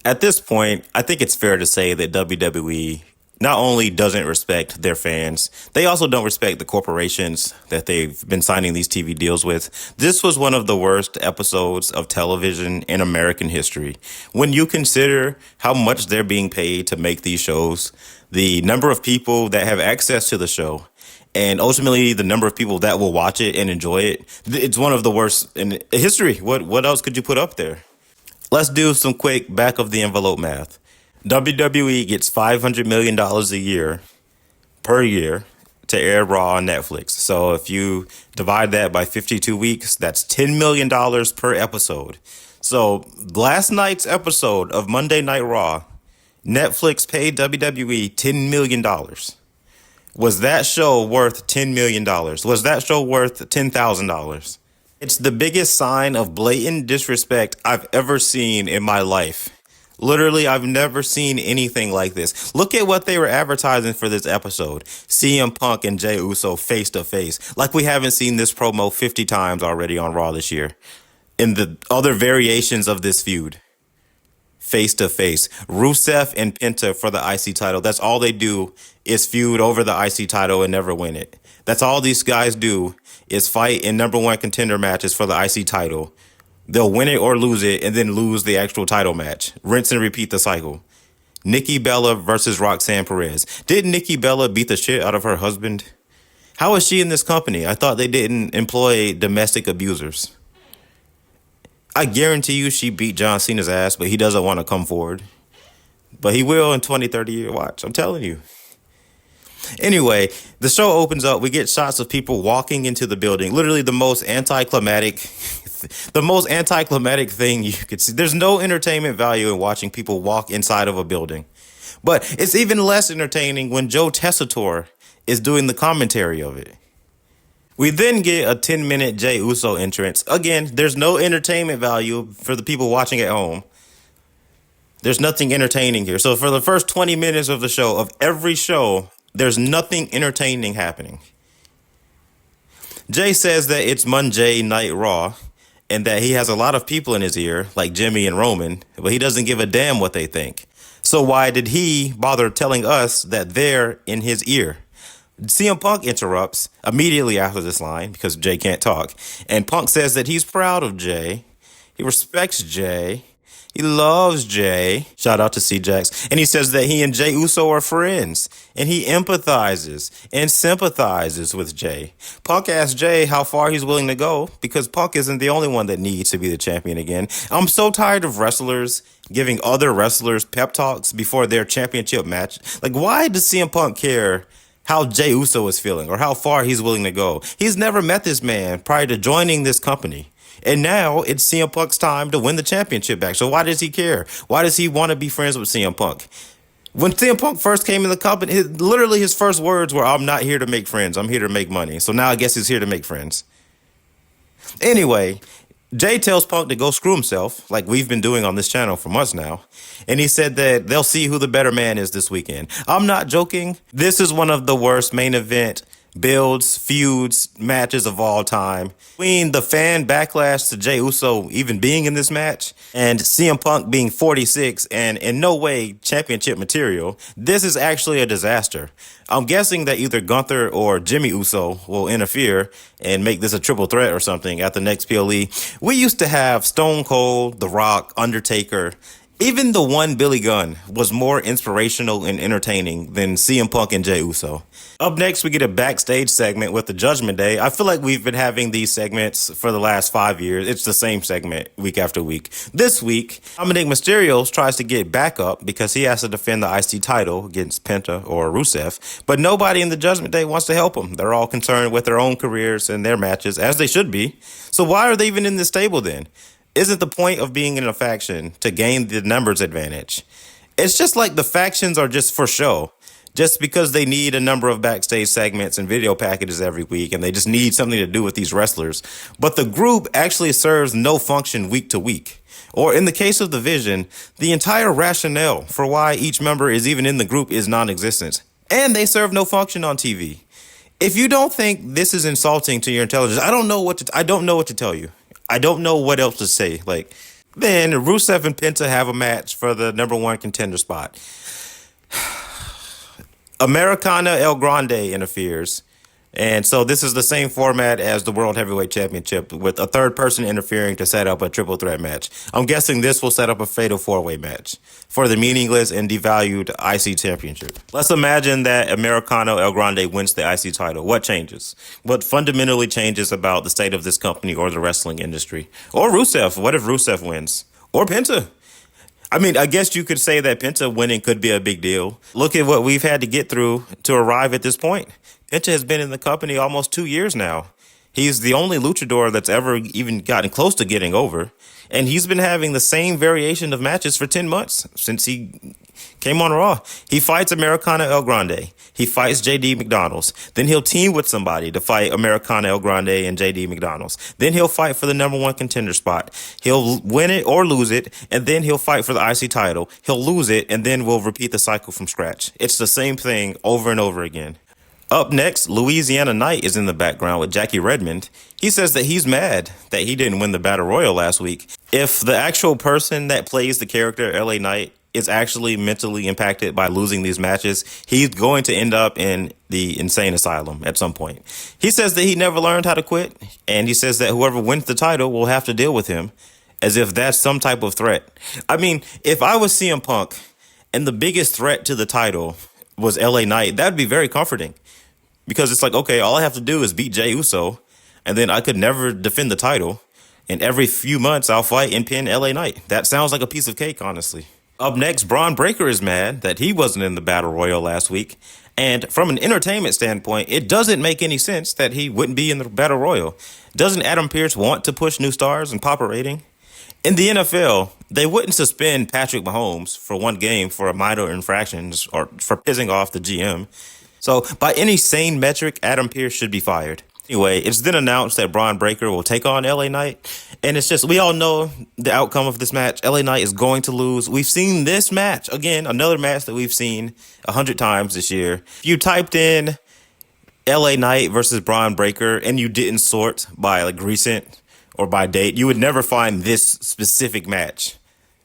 At this point, I think it's fair to say that WWE not only doesn't respect their fans, they also don't respect the corporations that they've been signing these TV deals with. This was one of the worst episodes of television in American history. When you consider how much they're being paid to make these shows, the number of people that have access to the show, and ultimately the number of people that will watch it and enjoy it, it's one of the worst in history. What else could you put up there? Let's do some quick back of the envelope math. WWE gets $500 million a year per year to air Raw on Netflix. So if you divide that by 52 weeks, that's $10 million per episode. So last night's episode of Monday Night Raw, Netflix paid WWE $10 million. Was that show worth $10 million? Was that show worth $10,000? It's the biggest sign of blatant disrespect I've ever seen in my life. Literally, I've never seen anything like this. Look at what they were advertising for this episode. CM Punk and Jey Uso face to face. Like we haven't seen this promo 50 times already on Raw this year. In the other variations of this feud. Face to face. Rusev and Penta for the IC title. That's all they do is feud over the IC title and never win it. That's all these guys do is fight in number one contender matches for the IC title. They'll win it or lose it and then lose the actual title match. Rinse and repeat the cycle. Nikki Bella versus Roxanne Perez. Did Nikki Bella beat the shit out of her husband? How is she in this company? I thought they didn't employ domestic abusers. I guarantee you she beat John Cena's ass, but he doesn't want to come forward. But he will in 20, 30 years. Watch, I'm telling you. Anyway, the show opens up. We get shots of people walking into the building. Literally the most anticlimactic thing you could see. There's no entertainment value in watching people walk inside of a building. But it's even less entertaining when Joe Tessitore is doing the commentary of it. We then get a 10-minute Jey Uso entrance. Again, there's no entertainment value for the people watching at home. There's nothing entertaining here. So for the first 20 minutes of the show, of every show, there's nothing entertaining happening. Jey says that it's Monday Night Raw and that he has a lot of people in his ear, like Jimmy and Roman, but he doesn't give a damn what they think. So why did he bother telling us that they're in his ear? CM Punk interrupts immediately after this line because Jey can't talk. And Punk says that he's proud of Jey. He respects Jey. He loves Jey. Shout out to C-Jax. And he says that he and Jey Uso are friends. And he empathizes and sympathizes with Jey. Punk asks Jey how far he's willing to go because Punk isn't the only one that needs to be the champion again. I'm so tired of wrestlers giving other wrestlers pep talks before their championship match. Like, why does CM Punk care how Jey Uso is feeling or how far he's willing to go? He's never met this man prior to joining this company. And now it's CM Punk's time to win the championship back. So why does he care? Why does he want to be friends with CM Punk? When CM Punk first came in the company, literally his first words were, I'm not here to make friends. I'm here to make money. So now I guess he's here to make friends. Anyway, Jey tells Punk to go screw himself, like we've been doing on this channel for months now. And he said that they'll see who the better man is this weekend. I'm not joking. This is one of the worst main event builds, feuds, matches of all time. Between the fan backlash to Jey Uso even being in this match and CM Punk being 46 and in no way championship material, this is actually a disaster. I'm guessing that either Gunther or Jimmy Uso will interfere and make this a triple threat or something at the next PLE. We used to have Stone Cold, The Rock, Undertaker. Even the one Billy Gunn was more inspirational and entertaining than CM Punk and Jey Uso. Up next, we get a backstage segment with the Judgment Day. I feel like we've been having these segments for the last 5 years. It's the same segment week after week. This week, Dominic Mysterio tries to get back up because he has to defend the IC title against Penta or Rusev. But nobody in the Judgment Day wants to help him. They're all concerned with their own careers and their matches, as they should be. So why are they even in this stable then? Isn't the point of being in a faction to gain the numbers advantage? It's just like the factions are just for show. Just because they need a number of backstage segments and video packages every week and they just need something to do with these wrestlers. But the group actually serves no function week to week. Or in the case of the Vision, the entire rationale for why each member is even in the group is non-existent. And they serve no function on TV. If you don't think this is insulting to your intelligence, I don't know what to tell you. I don't know what else to say. Like, Then Rusev and Penta have a match for the number one contender spot. Americana El Grande interferes. And so this is the same format as the World Heavyweight Championship, with a third person interfering to set up a triple threat match. I'm guessing this will set up a fatal four-way match for the meaningless and devalued IC Championship. Let's imagine that Americano El Grande wins the IC title. What changes? What fundamentally changes about the state of this company or the wrestling industry? Or Rusev. What if Rusev wins? Or Penta? I mean, I guess you could say that Penta winning could be a big deal. Look at what we've had to get through to arrive at this point. Penta has been in the company almost 2 years now. He's the only luchador that's ever even gotten close to getting over. And he's been having the same variation of matches for 10 months since he came on Raw. He fights Americana El Grande. He fights JD McDonald's. Then he'll team with somebody to fight Americana El Grande and JD McDonald's. Then he'll fight for the number one contender spot. He'll win it or lose it, and then he'll fight for the IC title. He'll lose it, and then we'll repeat the cycle from scratch. It's the same thing over and over again. Up next, Louisiana Knight is in the background with Jackie Redmond. He says that he's mad that he didn't win the Battle Royal last week. If the actual person that plays the character LA Knight is actually mentally impacted by losing these matches, he's going to end up in the insane asylum at some point. He says that he never learned how to quit, and he says that whoever wins the title will have to deal with him, as if that's some type of threat. I mean, if I was CM Punk and the biggest threat to the title was LA Knight, that'd be very comforting. Because it's like, okay, all I have to do is beat Jey Uso, and then I could never defend the title. And every few months, I'll fight and pin LA Knight. That sounds like a piece of cake, honestly. Up next, Braun Breaker is mad that he wasn't in the Battle Royal last week. And from an entertainment standpoint, it doesn't make any sense that he wouldn't be in the Battle Royal. Doesn't Adam Pearce want to push new stars and pop a rating? In the NFL, they wouldn't suspend Patrick Mahomes for one game for a minor infractions or for pissing off the GM. So, by any sane metric, Adam Pearce should be fired. Anyway, it's then announced that Braun Breaker will take on LA Knight. And it's just, we all know the outcome of this match. LA Knight is going to lose. We've seen this match. Again, another match that we've seen 100 times this year. If you typed in LA Knight versus Braun Breaker and you didn't sort by like recent or by date, you would never find this specific match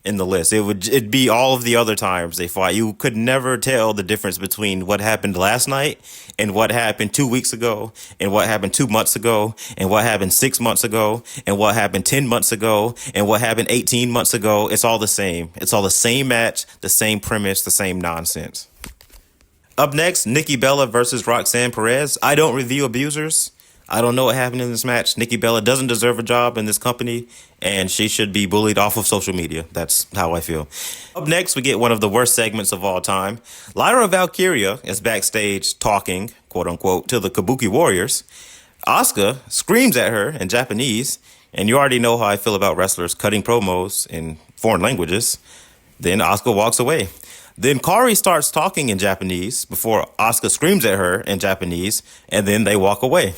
in the list. It'd be all of the other times they fought. You could never tell the difference between what happened last night and what happened 2 weeks ago and what happened 2 months ago and what happened 6 months ago and what happened 10 months ago and what happened 18 months ago. It's all the same. It's all the same match, the same premise, the same nonsense. Up next, Nikki Bella versus Roxanne Perez. I don't review abusers. I don't know what happened in this match. Nikki Bella doesn't deserve a job in this company, and she should be bullied off of social media. That's how I feel. Up next, we get one of the worst segments of all time. Lyra Valkyria is backstage talking, quote unquote, to the Kabuki Warriors. Asuka screams at her in Japanese, and you already know how I feel about wrestlers cutting promos in foreign languages. Then Asuka walks away. Then Kari starts talking in Japanese before Asuka screams at her in Japanese, and then they walk away.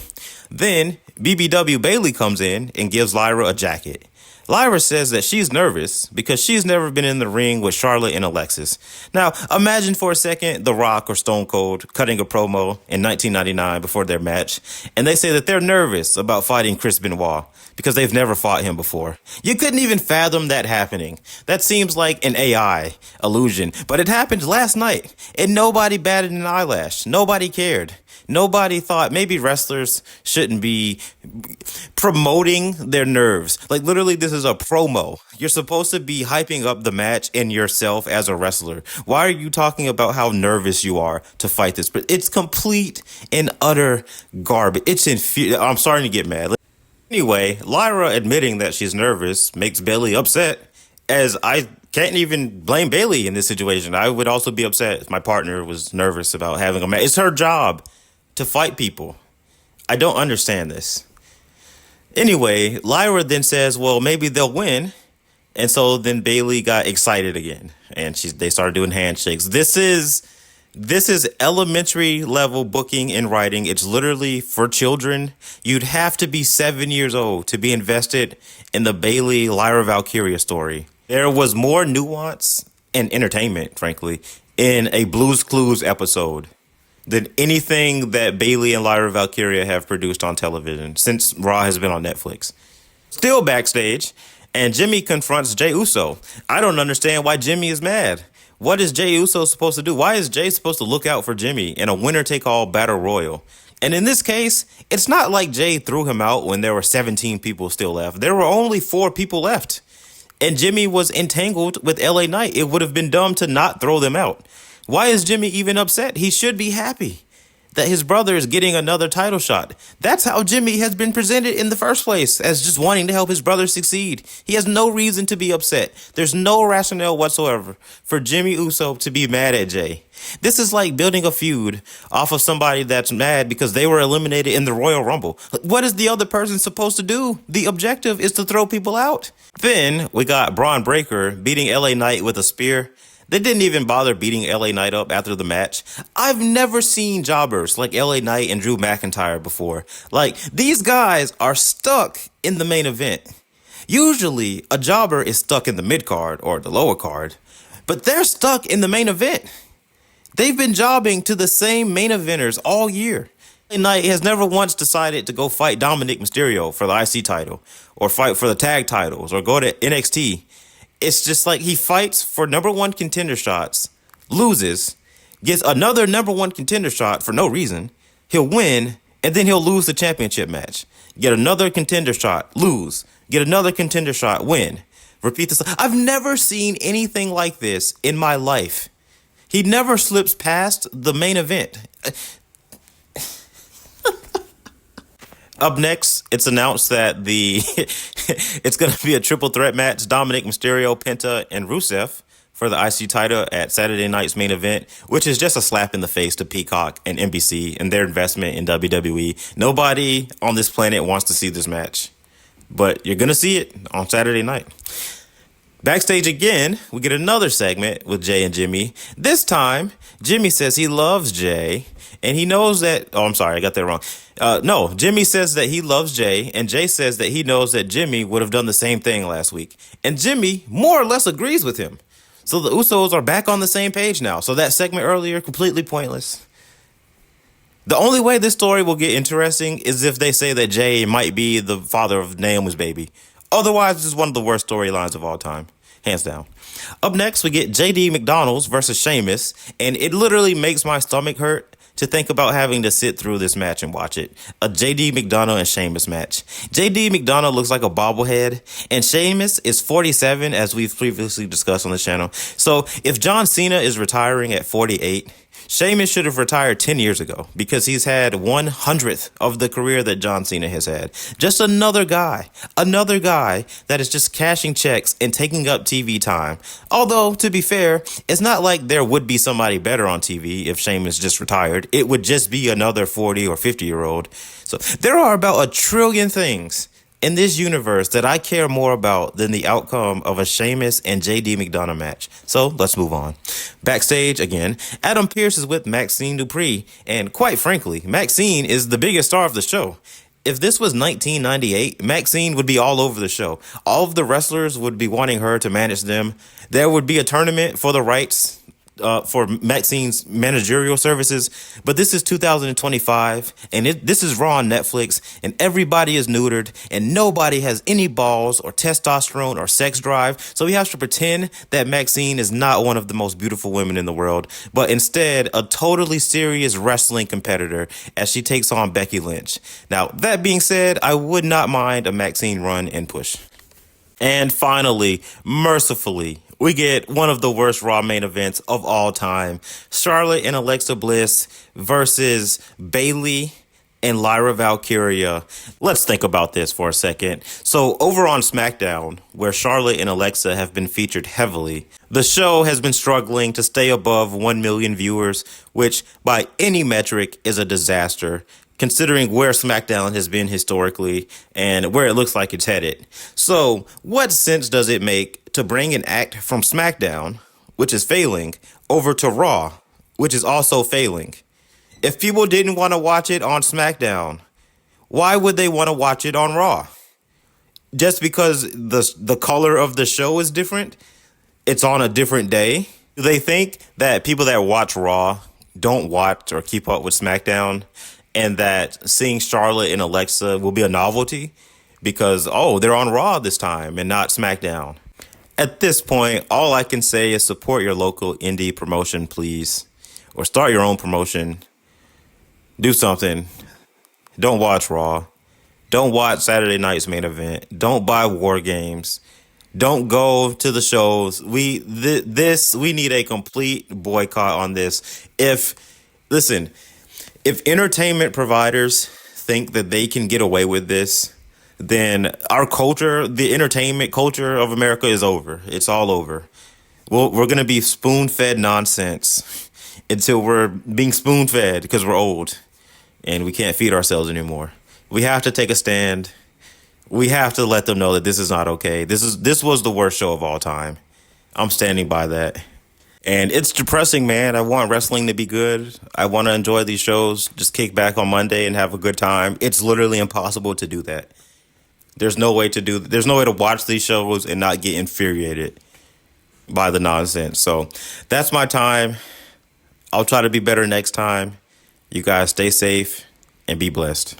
Then BBW Bailey comes in and gives Lyra a jacket. Lyra says that she's nervous because she's never been in the ring with Charlotte and Alexis. Now, imagine for a second The Rock or Stone Cold cutting a promo in 1999 before their match, and they say that they're nervous about fighting Chris Benoit because they've never fought him before. You couldn't even fathom that happening. That seems like an AI illusion, but it happened last night, and nobody batted an eyelash. Nobody cared. Nobody thought maybe wrestlers shouldn't be promoting their nerves. Like, literally, this is a promo. You're supposed to be hyping up the match and yourself as a wrestler. Why are you talking about how nervous you are to fight this? But it's complete and utter garbage. I'm starting to get mad. Anyway, Lyra admitting that she's nervous makes Bailey upset, as I can't even blame Bailey in this situation. I would also be upset if my partner was nervous about having a match. It's her job to fight people. I don't understand this. Anyway, Lyra then says, well, maybe they'll win. And so then Bailey got excited again, and they started doing handshakes. This is elementary level booking and writing. It's literally for children. You'd have to be 7 years old to be invested in the Bailey Lyra Valkyria story. There was more nuance and entertainment, frankly, in a Blue's Clues episode than anything that Bailey and Lyra Valkyria have produced on television since Raw has been on Netflix. Still backstage, And Jimmy confronts Jey Uso. I don't understand why Jimmy is mad. What is Jey Uso supposed to do? Why is Jey supposed to look out for Jimmy in a winner-take-all battle royal? And in this case, it's not like Jey threw him out when there were 17 people still left. There were only 4 people left. And Jimmy was entangled with LA Knight. It would have been dumb to not throw them out. Why is Jimmy even upset? He should be happy that his brother is getting another title shot. That's how Jimmy has been presented in the first place, as just wanting to help his brother succeed. He has no reason to be upset. There's no rationale whatsoever for Jimmy Uso to be mad at Jey. This is like building a feud off of somebody that's mad because they were eliminated in the Royal Rumble. What is the other person supposed to do? The objective is to throw people out. Then we got Braun Breaker beating LA Knight with a spear. They didn't even bother beating LA Knight up after the match. I've never seen jobbers like LA Knight and Drew McIntyre before. Like, these guys are stuck in the main event. Usually, a jobber is stuck in the mid card or the lower card, but they're stuck in the main event. They've been jobbing to the same main eventers all year. LA Knight has never once decided to go fight Dominic Mysterio for the IC title or fight for the tag titles or go to NXT. It's just like he fights for number 1 contender shots, loses, gets another number 1 contender shot for no reason. He'll win, and then he'll lose the championship match. Get another contender shot, lose. Get another contender shot, win. Repeat this. I've never seen anything like this in my life. He never slips past the main event. Up next, it's announced that it's going to be a triple threat match: Dominic Mysterio, Penta, and Rusev for the IC title at Saturday night's main event, which is just a slap in the face to Peacock and NBC and their investment in WWE. Nobody on this planet wants to see this match, but you're going to see it on Saturday night. Backstage again, we get another segment with Jey and Jimmy. This time, Jimmy says he loves Jey, and he knows that... Oh, I'm sorry, I got that wrong. No, Jimmy says that he loves Jey, and Jey says that he knows that Jimmy would have done the same thing last week. And Jimmy more or less agrees with him. So the Usos are back on the same page now. So that segment earlier, completely pointless. The only way this story will get interesting is if they say that Jey might be the father of Naomi's baby. Otherwise, this is one of the worst storylines of all time. Hands down. Up next, we get JD McDonald's versus Sheamus, and it literally makes my stomach hurt to think about having to sit through this match and watch it. A JD McDonald and Sheamus match. JD McDonald looks like a bobblehead, and Sheamus is 47, as we've previously discussed on the channel. So if John Cena is retiring at 48, Sheamus should have retired 10 years ago because he's had 1/100th of the career that John Cena has had. Just another guy that is just cashing checks and taking up TV time. Although, to be fair, it's not like there would be somebody better on TV if Sheamus just retired. It would just be another 40 or 50-year-old. So there are about 1 trillion things in this universe that I care more about than the outcome of a Sheamus and JD McDonough match. So let's move on. Backstage again, Adam Pearce is with Maxine Dupree, and quite frankly, Maxine is the biggest star of the show. If this was 1998, Maxine would be all over the show. All of the wrestlers would be wanting her to manage them. There would be a tournament for the rights for Maxine's managerial services, but this is 2025, and this is Raw on Netflix, and everybody is neutered, and nobody has any balls or testosterone or sex drive, so he has to pretend that Maxine is not one of the most beautiful women in the world, but instead a totally serious wrestling competitor as she takes on Becky Lynch. Now, that being said, I would not mind a Maxine run and push. And finally, mercifully, we get one of the worst Raw main events of all time. Charlotte and Alexa Bliss versus Bayley and Lyra Valkyria. Let's think about this for a second. So over on SmackDown, where Charlotte and Alexa have been featured heavily, the show has been struggling to stay above 1 million viewers, which by any metric is a disaster, considering where SmackDown has been historically and where it looks like it's headed. So what sense does it make to bring an act from SmackDown, which is failing, over to Raw, which is also failing? If people didn't want to watch it on SmackDown, why would they want to watch it on Raw? Just because the color of the show is different? It's on a different day? Do they think that people that watch Raw don't watch or keep up with SmackDown, and that seeing Charlotte and Alexa will be a novelty? because, oh, they're on Raw this time and not SmackDown. At this point, all I can say is support your local indie promotion, please. Or start your own promotion. Do something. Don't watch Raw. Don't watch Saturday night's main event. Don't buy War Games. Don't go to the shows. We need a complete boycott on this. If entertainment providers think that they can get away with this, then our culture, the entertainment culture of America, is over. It's all over. We're going to be spoon-fed nonsense until we're being spoon-fed because we're old and we can't feed ourselves anymore. We have to take a stand. We have to let them know that this is not okay. This was the worst show of all time. I'm standing by that. And it's depressing, man. I want wrestling to be good. I want to enjoy these shows. Just kick back on Monday and have a good time. It's literally impossible to do that. There's no way to watch these shows and not get infuriated by the nonsense. So that's my time. I'll try to be better next time. You guys stay safe and be blessed.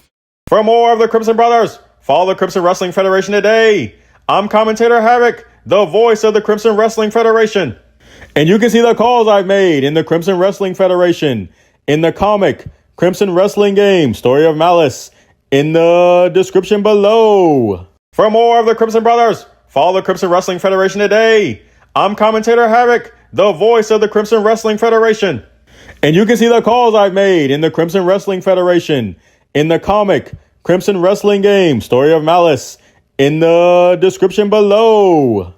For more of the Crimson Brothers, follow the Crimson Wrestling Federation today. I'm commentator Havoc, the voice of the Crimson Wrestling Federation. And you can see the calls I've made in the Crimson Wrestling Federation, in the comic Crimson Wrestling Game, Story of Malice, in the description below. For more of the Crimson Brothers, follow the Crimson Wrestling Federation today. I'm commentator Havoc, the voice of the Crimson Wrestling Federation. And you can see the calls I've made in the Crimson Wrestling Federation, in the comic Crimson Wrestling Game, Story of Malice, in the description below.